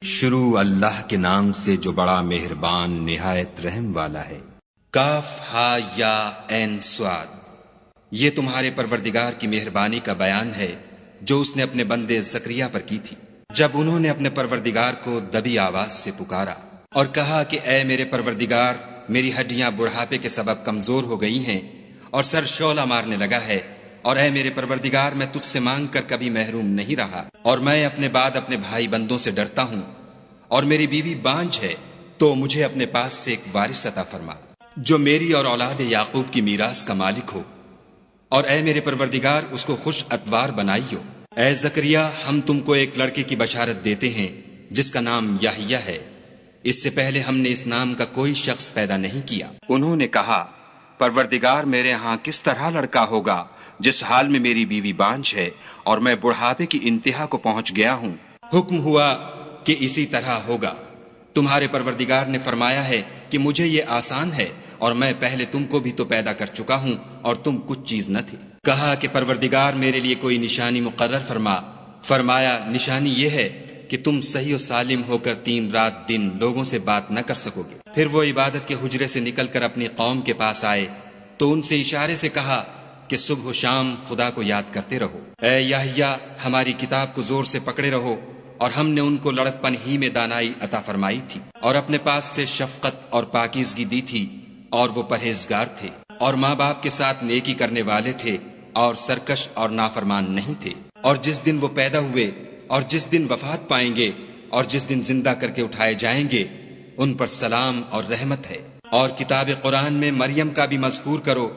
شروع اللہ کے نام سے جو بڑا مہربان نہایت رحم والا ہے۔ کاف ہا یا عین صاد، یہ تمہارے پروردگار کی مہربانی کا بیان ہے جو اس نے اپنے بندے زکریا پر کی تھی، جب انہوں نے اپنے پروردگار کو دبی آواز سے پکارا اور کہا کہ اے میرے پروردگار، میری ہڈیاں بڑھاپے کے سبب کمزور ہو گئی ہیں اور سر شعلہ مارنے لگا ہے، اور اے میرے پروردگار، میں تجھ سے مانگ کر کبھی محروم نہیں رہا، اور میں اپنے بعد اپنے بھائی بندوں سے ڈرتا ہوں، اور میری بیوی بانجھ ہے، تو مجھے اپنے پاس سے ایک وارث عطا فرما جو میری اور اولاد یعقوب کی میراث کا مالک ہو، اور اے میرے پروردگار اس کو خوش اتوار بنائیو۔ اے زکریا، ہم تم کو ایک لڑکے کی بشارت دیتے ہیں جس کا نام یحییٰ ہے، اس سے پہلے ہم نے اس نام کا کوئی شخص پیدا نہیں کیا۔ انہوں نے کہا، پروردگار، میرے ہاں کس طرح لڑکا ہوگا جس حال میں میری بیوی بانجھ ہے اور میں بڑھاپے کی انتہا کو پہنچ گیا ہوں؟ حکم ہوا کہ اسی طرح ہوگا۔ تمہارے پروردگار نے فرمایا ہے کہ مجھے یہ آسان ہے، اور میں پہلے تم کو بھی تو پیدا کر چکا ہوں اور تم کچھ چیز نہ تھے۔ کہا کہ پروردگار میرے لیے کوئی نشانی مقرر فرما۔ فرمایا، نشانی یہ ہے کہ تم صحیح و سالم ہو کر 3 رات دن لوگوں سے بات نہ کر سکو گے۔ پھر وہ عبادت کے حجرے سے نکل کر اپنی قوم کے پاس آئے تو ان سے اشارے سے کہا کہ صبح و شام خدا کو یاد کرتے رہو۔ اے یحییٰ، ہماری کتاب کو زور سے پکڑے رہو، اور ہم نے ان کو لڑکپن ہی میں دانائی عطا فرمائی تھی، اور اپنے پاس سے شفقت اور پاکیزگی دی تھی، اور وہ پرہیزگار تھے، اور ماں باپ کے ساتھ نیکی کرنے والے تھے، اور سرکش اور نافرمان نہیں تھے۔ اور جس دن وہ پیدا ہوئے، اور جس دن وفات پائیں گے، اور جس دن زندہ کر کے اٹھائے جائیں گے، ان پر سلام اور رحمت ہے۔ اور کتاب قرآن میں مریم کا بھی مذکور کرو،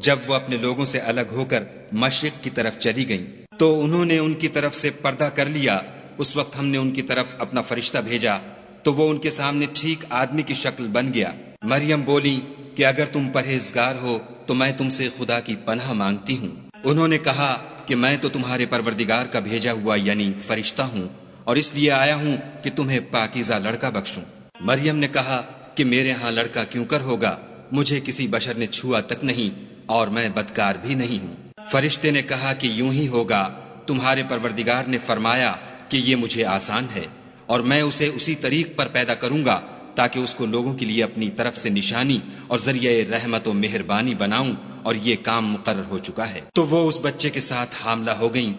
جب وہ اپنے لوگوں سے الگ ہو کر مشرق کی طرف چلی گئیں تو انہوں نے ان کی طرف سے پردہ کر لیا۔ اس وقت ہم نے ان کی طرف اپنا فرشتہ بھیجا تو وہ ان کے سامنے ٹھیک آدمی کی شکل بن گیا۔ مریم بولی کہ اگر تم پرہیزگار ہو تو میں تم سے خدا کی پناہ مانگتی ہوں۔ انہوں نے کہا کہ میں تو تمہارے پروردگار کا بھیجا ہوا یعنی فرشتہ ہوں، اور اس لیے آیا ہوں کہ تمہیں پاکیزہ لڑکا بخشوں۔ مریم نے کہا کہ میرے ہاں لڑکا کیوں کر ہوگا، مجھے کسی بشر نے چھوا تک نہیں، اور میں بدکار بھی نہیں ہوں۔ فرشتے نے کہا کہ یوں ہی ہوگا، تمہارے پروردگار نے فرمایا کہ یہ مجھے آسان ہے، اور میں اسے اسی طریق پر پیدا کروں گا تاکہ اس کو لوگوں کے لیے اپنی طرف سے نشانی اور ذریعہ رحمت و مہربانی بناؤں، اور یہ کام مقرر ہو چکا ہے۔ تو وہ اس بچے کے ساتھ حاملہ ہو گئیں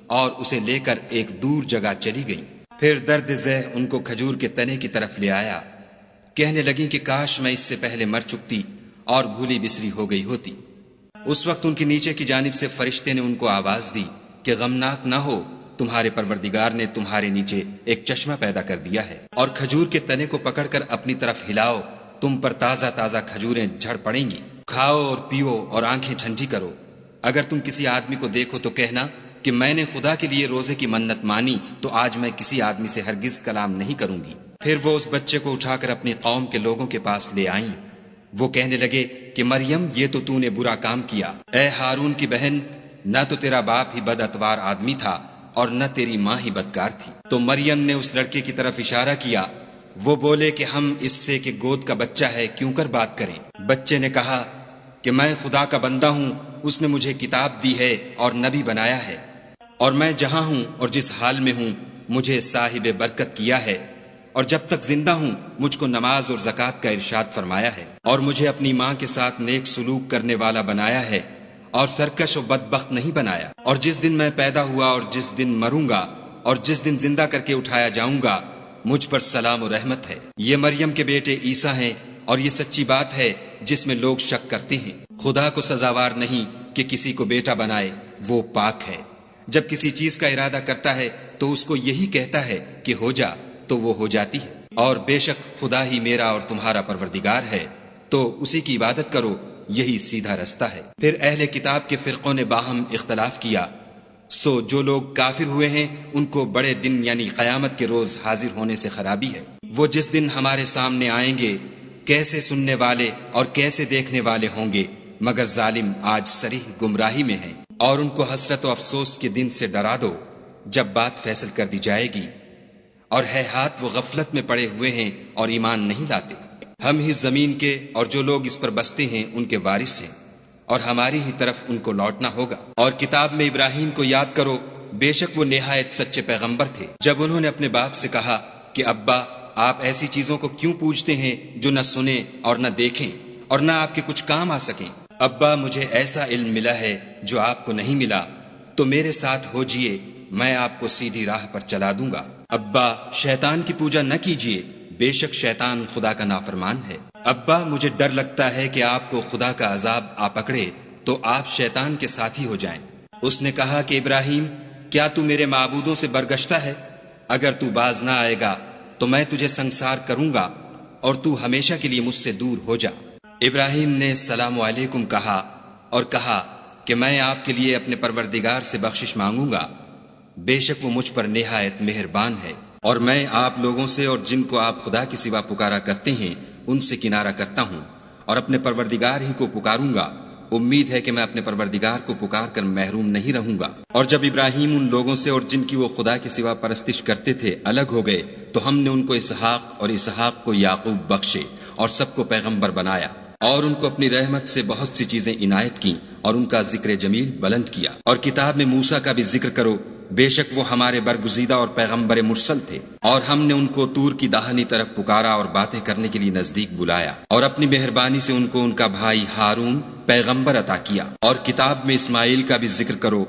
اور اسے لے کر ایک دور جگہ چلی گئیں۔ پھر درد ذہ ان کو کھجور کے تنے کی طرف لے آیا، کہنے لگیں کہ کاش میں اس سے پہلے مر چکتی اور بھولی بسری ہو گئی ہوتی۔ اس وقت ان کے نیچے کی جانب سے فرشتے نے ان کو آواز دی کہ غمناک نہ ہو، تمہارے پروردگار نے تمہارے نیچے ایک چشمہ پیدا کر دیا ہے، اور کھجور کے تنے کو پکڑ کر اپنی طرف ہلاؤ، تم پر تازہ تازہ کھجوریں جھڑ پڑیں گی، کھاؤ اور پیو اور آنکھیں ٹھنڈی کرو۔ اگر تم کسی آدمی کو دیکھو تو کہنا کہ میں نے خدا کے لیے روزے کی منت مانی، تو آج میں کسی آدمی سے ہرگز کلام نہیں کروں گی۔ پھر وہ اس بچے کو اٹھا کر اپنی قوم کے لوگوں کے پاس لے آئیں۔ وہ کہنے لگے کہ مریم، یہ تو نے برا کام کیا۔ اے ہارون کی بہن، نہ تو تیرا باپ ہی بد اتوار آدمی تھا اور نہ تیری ماں ہی بدکار تھی۔ تو مریم نے اس لڑکے کی طرف اشارہ کیا۔ وہ بولے کہ ہم اس سے کہ گود کا بچہ ہے کیوں کر بات کریں۔ بچے نے کہا کہ میں خدا کا بندہ ہوں، اس نے مجھے کتاب دی ہے اور نبی بنایا ہے، اور میں جہاں ہوں اور جس حال میں ہوں مجھے صاحب برکت کیا ہے، اور جب تک زندہ ہوں مجھ کو نماز اور زکوٰۃ کا ارشاد فرمایا ہے، اور مجھے اپنی ماں کے ساتھ نیک سلوک کرنے والا بنایا ہے، اور سرکش و بدبخت نہیں بنایا۔ اور جس دن میں پیدا ہوا اور جس دن مروں گا اور جس دن زندہ کر کے اٹھایا جاؤں گا، مجھ پر سلام و رحمت ہے۔ یہ مریم کے بیٹے عیسیٰ ہیں، اور یہ سچی بات ہے جس میں لوگ شک کرتے ہیں۔ خدا کو سزاوار نہیں کہ کسی کو بیٹا بنائے، وہ پاک ہے۔ جب کسی چیز کا ارادہ کرتا ہے تو اس کو یہی کہتا ہے کہ ہو جا، تو وہ ہو جاتی ہے۔ اور بے شک خدا ہی میرا اور تمہارا پروردگار ہے، تو اسی کی عبادت کرو، یہی سیدھا رستہ ہے۔ پھر اہل کتاب کے فرقوں نے باہم اختلاف کیا، سو جو لوگ کافر ہوئے ہیں ان کو بڑے دن یعنی قیامت کے روز حاضر ہونے سے خرابی ہے۔ وہ جس دن ہمارے سامنے آئیں گے کیسے سننے والے اور کیسے دیکھنے والے ہوں گے، مگر ظالم آج صریح گمراہی میں ہیں۔ اور ان کو حسرت و افسوس کے دن سے ڈرا دو جب بات فیصل کر دی جائے گی، اور ہے ہاتھ وہ غفلت میں پڑے ہوئے ہیں اور ایمان نہیں لاتے۔ ہم ہی زمین کے اور جو لوگ اس پر بستے ہیں ان کے وارث ہیں، اور ہماری ہی طرف ان کو لوٹنا ہوگا۔ اور کتاب میں ابراہیم کو یاد کرو، بے شک وہ نہایت سچے پیغمبر تھے۔ جب انہوں نے اپنے باپ سے کہا کہ ابا آپ ایسی چیزوں کو کیوں پوجتے ہیں جو نہ سنیں اور نہ دیکھیں اور نہ آپ کے کچھ کام آ سکیں؟ ابا مجھے ایسا علم ملا ہے جو آپ کو نہیں ملا، تو میرے ساتھ ہو جئے، میں آپ کو سیدھی راہ پر چلا دوں گا۔ ابا شیطان کی پوجا نہ کیجیے، بے شک شیطان خدا کا نافرمان ہے۔ ابا مجھے ڈر لگتا ہے کہ آپ کو خدا کا عذاب آ پکڑے تو آپ شیطان کے ساتھی ہو جائیں۔ اس نے کہا کہ ابراہیم، کیا تو میرے معبودوں سے برگشتہ ہے؟ اگر تو باز نہ آئے گا تو میں تجھے سنسار کروں گا اور تو ہمیشہ کے لیے مجھ سے دور ہو جا۔ ابراہیم نے السلام علیکم کہا اور کہا کہ میں آپ کے لیے اپنے پروردگار سے بخشش مانگوں گا، بے شک وہ مجھ پر نہایت مہربان ہے، اور میں آپ لوگوں سے اور جن کو آپ خدا کے سوا پکارا کرتے ہیں ان سے کنارہ کرتا ہوں اور اپنے پروردگار ہی کو پکاروں گا۔ امید ہے کہ میں اپنے پروردگار کو پکار کر محروم نہیں رہوں گا۔ اور جب ابراہیم ان لوگوں سے اور جن کی وہ خدا کے سوا پرستش کرتے تھے الگ ہو گئے تو ہم نے ان کو اسحاق اور اسحاق کو یعقوب بخشے اور سب کو پیغمبر بنایا، اور ان کو اپنی رحمت سے بہت سی چیزیں عنایت کی اور ان کا ذکر جمیل بلند کیا۔ اور کتاب میں موسیٰ کا بھی ذکر کرو، بے شک وہ ہمارے برگزیدہ اور پیغمبر مرسل تھے، اور ہم نے ان کو طور کی داہنی طرف پکارا اور باتیں کرنے کے لیے نزدیک بلایا، اور اپنی مہربانی سے ان کو ان کا بھائی ہارون پیغمبر عطا کیا۔ اور کتاب میں اسماعیل کا بھی ذکر کرو،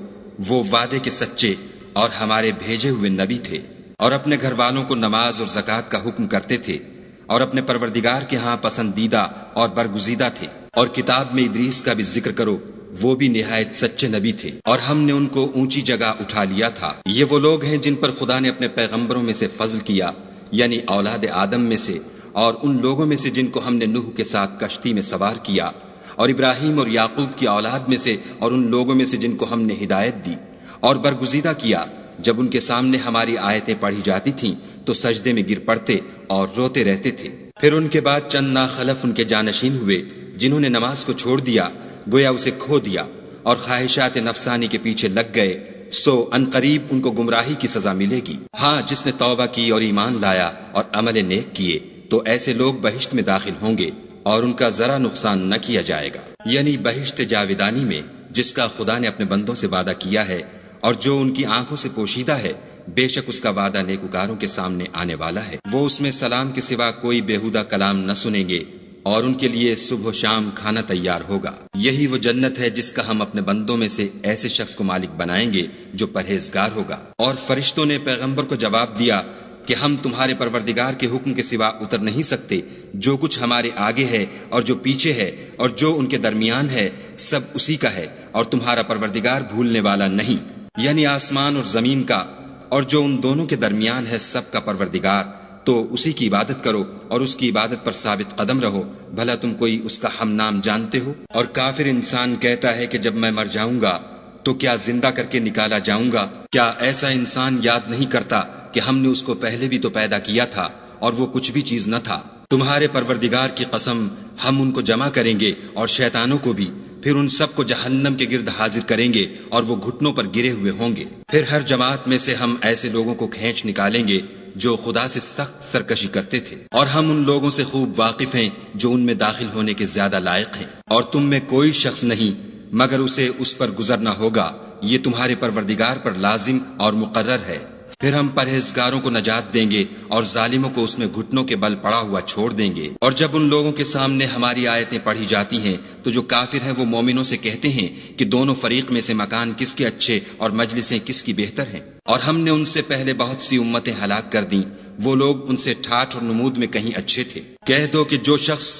وہ وعدے کے سچے اور ہمارے بھیجے ہوئے نبی تھے، اور اپنے گھر والوں کو نماز اور زکوٰۃ کا حکم کرتے تھے، اور اپنے پروردگار کے ہاں پسندیدہ اور برگزیدہ تھے۔ اور کتاب میں ادریس کا بھی ذکر کرو، وہ بھی نہایت سچے نبی تھے، اور ہم نے ان کو اونچی جگہ اٹھا لیا تھا۔ یہ وہ لوگ ہیں جن پر خدا نے اپنے پیغمبروں میں سے فضل کیا، یعنی اولاد آدم میں سے، اور ان لوگوں میں سے جن کو ہم نے نوح کے ساتھ کشتی میں سوار کیا، اور ابراہیم اور یعقوب کی اولاد میں سے، اور ان لوگوں میں سے جن کو ہم نے ہدایت دی اور برگزیدہ کیا۔ جب ان کے سامنے ہماری آیتیں پڑھی جاتی تھیں تو سجدے میں گر پڑتے اور روتے رہتے تھے۔ پھر ان کے بعد چند ناخلف ان کے جانشین ہوئے جنہوں نے نماز کو چھوڑ دیا، گویا اسے کھو دیا، اور خواہشات نفسانی کے پیچھے لگ گئے، سو عنقریب ان کو گمراہی کی سزا ملے گی۔ ہاں، جس نے توبہ کی اور ایمان لایا اور عمل نیک کیے تو ایسے لوگ بہشت میں داخل ہوں گے اور ان کا ذرا نقصان نہ کیا جائے گا، یعنی بہشت جاودانی میں جس کا خدا نے اپنے بندوں سے وعدہ کیا ہے اور جو ان کی آنکھوں سے پوشیدہ ہے، بے شک اس کا وعدہ نیکوکاروں کے سامنے آنے والا ہے۔ وہ اس میں سلام کے سوا کوئی بیہودہ کلام نہ سنیں گے، اور ان کے لیے صبح و شام کھانا تیار ہوگا۔ یہی وہ جنت ہے جس کا ہم اپنے بندوں میں سے ایسے شخص کو مالک بنائیں گے جو پرہیزگار ہوگا۔ اور فرشتوں نے پیغمبر کو جواب دیا کہ ہم تمہارے پروردگار کے حکم کے سوا اتر نہیں سکتے، جو کچھ ہمارے آگے ہے اور جو پیچھے ہے اور جو ان کے درمیان ہے سب اسی کا ہے، اور تمہارا پروردگار بھولنے والا نہیں، یعنی آسمان اور زمین کا اور جو ان دونوں کے درمیان ہے سب کا پروردگار۔ تو اسی کی عبادت کرو اور اس کی عبادت پر ثابت قدم رہو، بھلا تم کوئی اس کا ہم نام جانتے ہو؟ اور کافر انسان کہتا ہے کہ جب میں مر جاؤں گا تو کیا زندہ کر کے نکالا جاؤں گا؟ کیا ایسا انسان یاد نہیں کرتا کہ ہم نے اس کو پہلے بھی تو پیدا کیا تھا اور وہ کچھ بھی چیز نہ تھا؟ تمہارے پروردگار کی قسم، ہم ان کو جمع کریں گے اور شیطانوں کو بھی، پھر ان سب کو جہنم کے گرد حاضر کریں گے اور وہ گھٹنوں پر گرے ہوئے ہوں گے۔ پھر ہر جماعت میں سے ہم ایسے لوگوں کو کھینچ نکالیں گے جو خدا سے سخت سرکشی کرتے تھے، اور ہم ان لوگوں سے خوب واقف ہیں جو ان میں داخل ہونے کے زیادہ لائق ہیں، اور تم میں کوئی شخص نہیں مگر اسے اس پر گزرنا ہوگا، یہ تمہارے پروردگار پر لازم اور مقرر ہے۔ پھر ہم پرہیزگاروں کو نجات دیں گے اور ظالموں کو اس میں گھٹنوں کے بل پڑا ہوا چھوڑ دیں گے۔ اور جب ان لوگوں کے سامنے ہماری آیتیں پڑھی جاتی ہیں تو جو کافر ہیں وہ مومنوں سے کہتے ہیں کہ دونوں فریق میں سے مکان کس کے اچھے اور مجلسیں کس کی بہتر ہیں، اور ہم نے ان سے پہلے بہت سی امتیں ہلاک کر دیں، وہ لوگ ان سے ٹھاٹھ اور نمود میں کہیں اچھے تھے۔ کہہ دو کہ جو شخص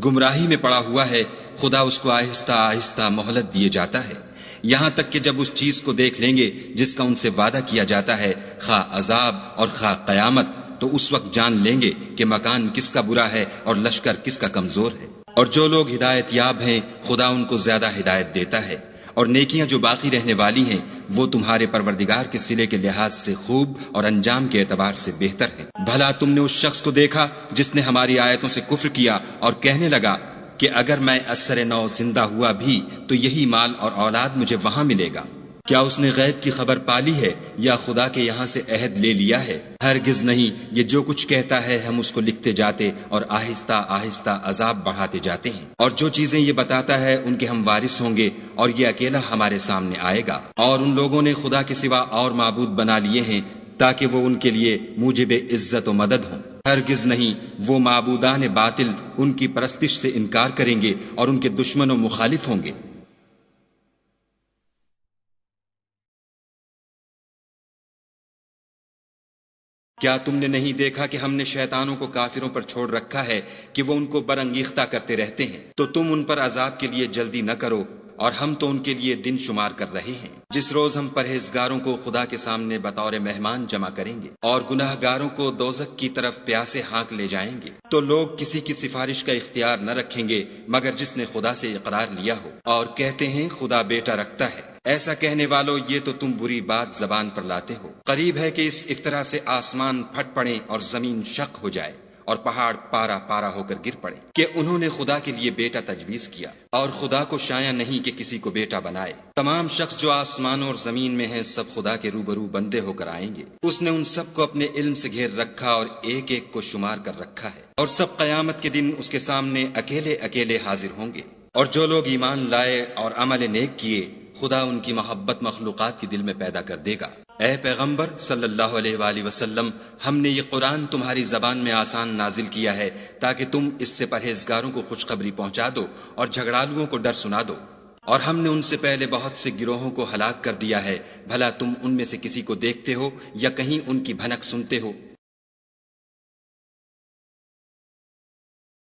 گمراہی میں پڑا ہوا ہے خدا اس کو آہستہ آہستہ مہلت دیے جاتا ہے، یہاں تک کہ جب اس چیز کو دیکھ لیں گے جس کا ان سے وعدہ کیا جاتا ہے، خواہ عذاب اور خواہ قیامت، تو اس وقت جان لیں گے کہ مکان کس کا برا ہے اور لشکر کس کا کمزور ہے۔ اور جو لوگ ہدایت یاب ہیں خدا ان کو زیادہ ہدایت دیتا ہے، اور نیکیاں جو باقی رہنے والی ہیں وہ تمہارے پروردگار کے صلے کے لحاظ سے خوب اور انجام کے اعتبار سے بہتر ہیں۔ بھلا تم نے اس شخص کو دیکھا جس نے ہماری آیتوں سے کفر کیا اور کہنے لگا کہ اگر میں اثر نو زندہ ہوا بھی تو یہی مال اور اولاد مجھے وہاں ملے گا؟ کیا اس نے غیب کی خبر پالی ہے یا خدا کے یہاں سے عہد لے لیا ہے؟ ہرگز نہیں، یہ جو کچھ کہتا ہے ہم اس کو لکھتے جاتے اور آہستہ آہستہ عذاب بڑھاتے جاتے ہیں، اور جو چیزیں یہ بتاتا ہے ان کے ہم وارث ہوں گے، اور یہ اکیلا ہمارے سامنے آئے گا۔ اور ان لوگوں نے خدا کے سوا اور معبود بنا لیے ہیں تاکہ وہ ان کے لیے موجب عزت و مدد ہوں۔ ہرگز نہیں، وہ معبودان باطل ان کی پرستش سے انکار کریں گے اور ان کے دشمن و مخالف ہوں گے۔ کیا تم نے نہیں دیکھا کہ ہم نے شیطانوں کو کافروں پر چھوڑ رکھا ہے کہ وہ ان کو برانگیختہ کرتے رہتے ہیں؟ تو تم ان پر عذاب کے لیے جلدی نہ کرو، اور ہم تو ان کے لیے دن شمار کر رہے ہیں، جس روز ہم پرہیزگاروں کو خدا کے سامنے بطور مہمان جمع کریں گے اور گناہ گاروں کو دوزخ کی طرف پیاسے ہانک لے جائیں گے۔ تو لوگ کسی کی سفارش کا اختیار نہ رکھیں گے مگر جس نے خدا سے اقرار لیا ہو، اور کہتے ہیں خدا بیٹا رکھتا ہے۔ ایسا کہنے والو، یہ تو تم بری بات زبان پر لاتے ہو۔ قریب ہے کہ اس افطرا سے آسمان پھٹ پڑیں اور زمین شق ہو جائے اور پہاڑ پارا پارا ہو کر گر پڑے کہ انہوں نے خدا کے لیے بیٹا تجویز کیا، اور خدا کو شایع نہیں کہ کسی کو بیٹا بنائے۔ تمام شخص جو آسمانوں اور زمین میں ہیں سب خدا کے روبرو بندے ہو کر آئیں گے۔ اس نے ان سب کو اپنے علم سے گھیر رکھا اور ایک ایک کو شمار کر رکھا ہے، اور سب قیامت کے دن اس کے سامنے اکیلے اکیلے حاضر ہوں گے۔ اور جو لوگ ایمان لائے اور عمل نیک کیے، خدا ان کی محبت مخلوقات کے دل میں پیدا کر دے گا۔ اے پیغمبر صلی اللہ علیہ وآلہ وسلم، ہم نے یہ قرآن تمہاری زبان میں آسان نازل کیا ہے تاکہ تم اس سے پرہیزگاروں کو خوشخبری پہنچا دو اور جھگڑالوؤں کو ڈر سنا دو۔ اور ہم نے ان سے پہلے بہت سے گروہوں کو ہلاک کر دیا ہے، بھلا تم ان میں سے کسی کو دیکھتے ہو یا کہیں ان کی بھنک سنتے ہو؟